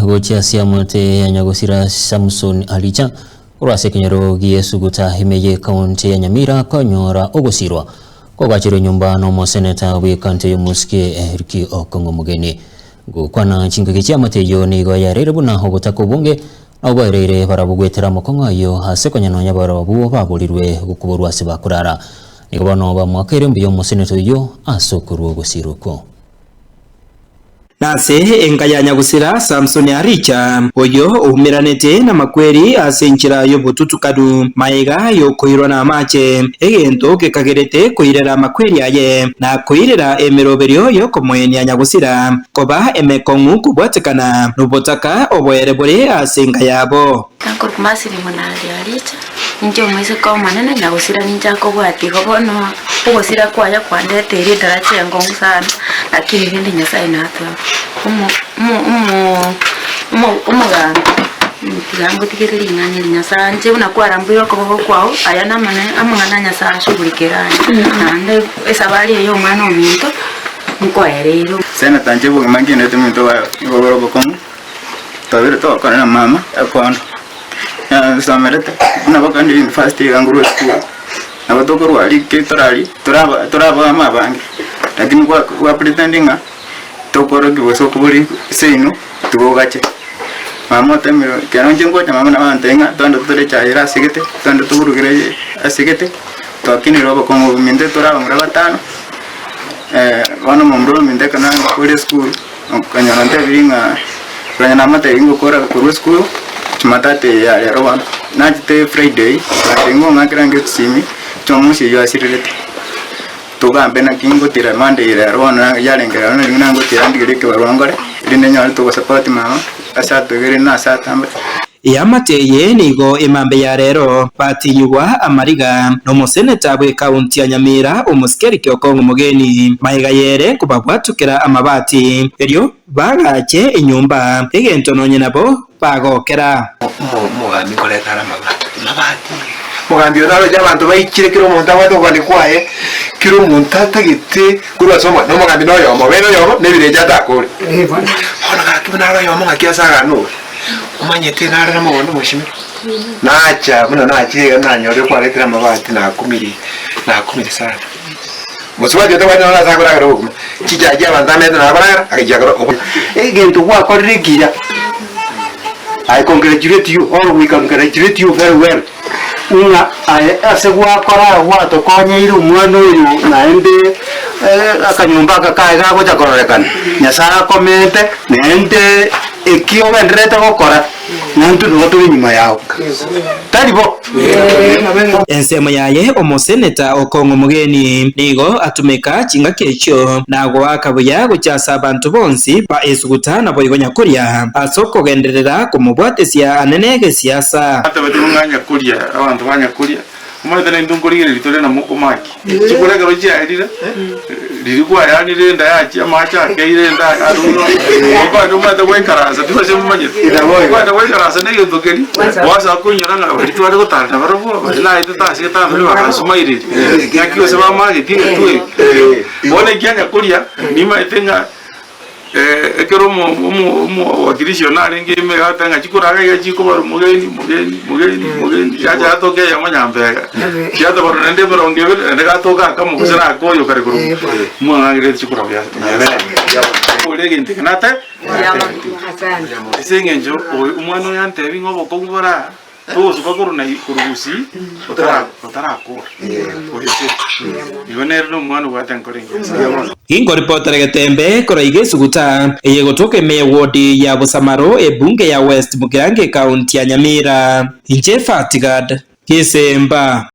gocha siamote ya Nyagusira Samson Alicha urase kenyero giesuguta himeye kaunti ya Nyamira konyora ogosirwa kogachiro nyumba no moseneta we kante yomuske Eriki Okongo Mugeni gukwana chingage chiamote yo ni go yarere buna hobotako bunge abarere barabugwetera mokongo yo hase konyanonya barabu baburirwe gukuburwa sebakurara niko bano bamwakere mbiyo moseneta yo asokuru ogosiruko nase enga ya Nyagusira Samson Alicha oyo umiranete na makweri asenchira yo bututukadu maega yo koirwa na mache egento kekagerete koirera makweri aye na koirera emeroberio yo komweni ya Nyagusira koba emekongu kubwatekana nubotaka oboerebore asenga yabo Tanko kumasiri monali Alicha njo mwese kwa manene Nyagusira ninja ko bwati ko bono ubosira kwaya kwandete iri darache yango sana lakini bindi Nyasaye natwa umuganga yango tikiriri ngani Nyasaye nje unakwara ko kwao ayana mane amwana Nyasaye shugulikiranye nande esabali yo mwana ominto mkoerero sena tanje bo mangine teminto wa ngoro ko tawere to kana mama akono samerete na bakandi university nguru school na batoko wali ketorali turaba mabangi lakini kwa pretendinga tokoro kiboso kuburi seino tugogache mama temiro kanonje ngoja mama na bantenga tondo tole chaira sigete tondo tugurugire asigete tokini robo kongo minde turaba ngara batano wano momro minde kana kuri school kanyana ntebiringa kanyana mate ingo kora kuri school matate ya roba najite Friday atengo ngakrange tsimi chomusi yo asirirete tugambe na kingo tira Monday ya rona yalengera na lingo tira ndigire ke barongore rinde nyali to support mama asato gere na asatamba yamateye nigo emambe ya rero patinyugwa amariga no moseneta bwe kaunti ya Nyamira umusikerike Okongo Mugeni mayiga yere kubagwatukira amabati eryo bagache inyumba egento nonye nabo bagokera mugambi koletara mabati mugambi odalo y'abantu bayikire kiro monta wato bali kwaye kiro monta tagite kurwa soma no mugambi no yomo beno yomo nebireja takore bwana ona kibunaro yomo ngakiasaga no umanyete nara namubondo mushimi nacha muno nachiga nanyore kwaletera mabati nakumiri sana muswaje to bana naza kora ro chijaje abandame na bara akijagaro egento kwa korigira I congratulate you, or we congratulate you very well. Una asegwa kora wato konye iru mwana uyu naende akanyumba kakae kako chakorekana Nyasaye komente nende ekio vendrete gukora nantu noturi nyuma yao taribo ensemo yaye omoseneta Okongo Mugeni nigo atumeka chinga kecho nago akabuya guchasa abantu bonsi ba esugutana boyigonya kuria asoko genderera kumubwatesia anenege siasa atabadunganya kuria abantu banya kuria umutana ndungurire litole na mukomaki chikora garoji ayirira lirikwa yani renda yachi amacha keirenda aruno kwa ndo mata wekaraza tubase mumanye kwa ndo wekaraza ne ndogeri wasa kunyora nga litware gutanda barabo la itata sita bari bakasumaire yakiyo seba mage tuwe bone gyanya kuria nima itenga ekero mu wakilisho nari ngime gatanga chikuraga ya chiko mugeni yaja atoke ya manyambega yaja barende barongebe ndagatoka kama kusera akoyo kare kuru mwangire chikuraga urege ntikanate isengenjo umwana yante bingo bokongora tozo bakuru na kurugusi otarako ibonero no mwana watankorenga ingo reporter Getembe koraige suguta eyego toke me wodi ya Busamaro ebunge ya West Mugirange kaunti ya Nyamira inje Fatigad Kisemba